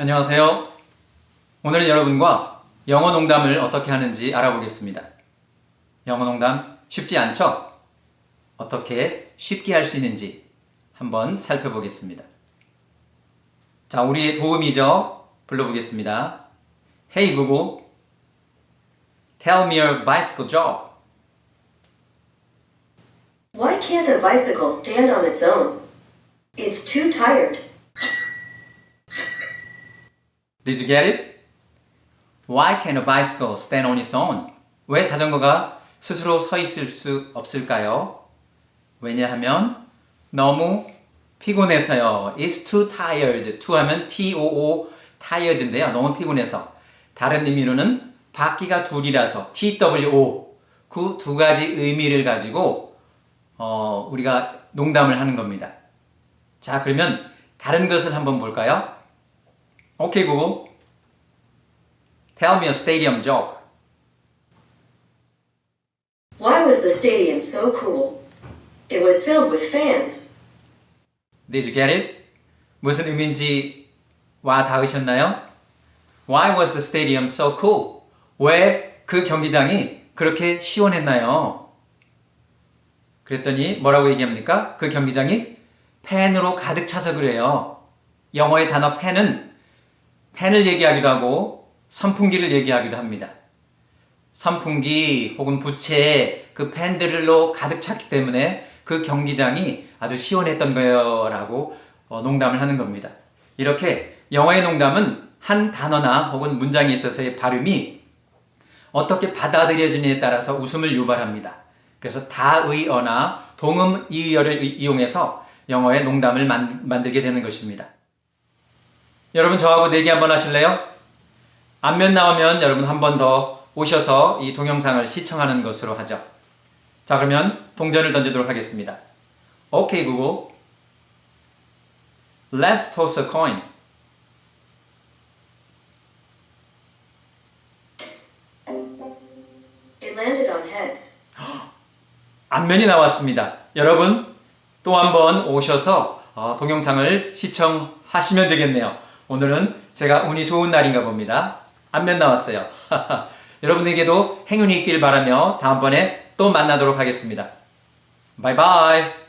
안녕하세요. 오늘은 여러분과 영어 농담을 어떻게 하는지 알아보겠습니다. 영어 농담 쉽지 않죠? 어떻게 쉽게 할 수 있는지 한번 살펴보겠습니다. 자, 우리의 도움이죠? 불러보겠습니다. Hey Google, tell me your bicycle joke. Why can't a bicycle stand on its own? It's too tired. Did you get it? Why can't a bicycle stand on its own? 왜 자전거가 스스로 서 있을 수 없을까요? 왜냐하면 너무 피곤해서요. It's too tired. to 하면 T-O-O, tired인데요. 너무 피곤해서. 다른 의미로는 바퀴가 둘이라서 T-W-O. 그 두 가지 의미를 가지고 우리가 농담을 하는 겁니다. 자, 그러면 다른 것을 한번 볼까요? Okay, Google. Tell me a stadium joke. Why was the stadium so cool? It was filled with fans. Did you get it? 무슨 의미인지 와 닿으셨나요? Why was the stadium so cool? 왜 그 경기장이 그렇게 시원했나요? 그랬더니 뭐라고 얘기합니까? 그 경기장이 팬으로 가득 차서 그래요. 영어의 단어 팬은 팬을 얘기하기도 하고 선풍기를 얘기하기도 합니다. 선풍기 혹은 부채 그 팬들로 가득 찼기 때문에 그 경기장이 아주 시원했던 거예요 라고 농담을 하는 겁니다. 이렇게 영어의 농담은 한 단어나 혹은 문장에 있어서의 발음이 어떻게 받아들여지느냐에 따라서 웃음을 유발합니다. 그래서 다의어나 동음이의어를 이용해서 영어의 농담을 만들게 되는 것입니다. 여러분 저하고 내기 한번 하실래요? 안면 나오면 여러분 한 번 더 오셔서 이 동영상을 시청하는 것으로 하죠. 자, 그러면 동전을 던지도록 하겠습니다. Okay, Google. Let's toss a coin. It landed on heads. 안면이 나왔습니다. 여러분 또 한 번 오셔서 동영상을 시청하시면 되겠네요. 오늘은 제가 운이 좋은 날인가 봅니다. 안면 나왔어요. 여러분에게도 행운이 있길 바라며 다음번에 또 만나도록 하겠습니다. 바이바이.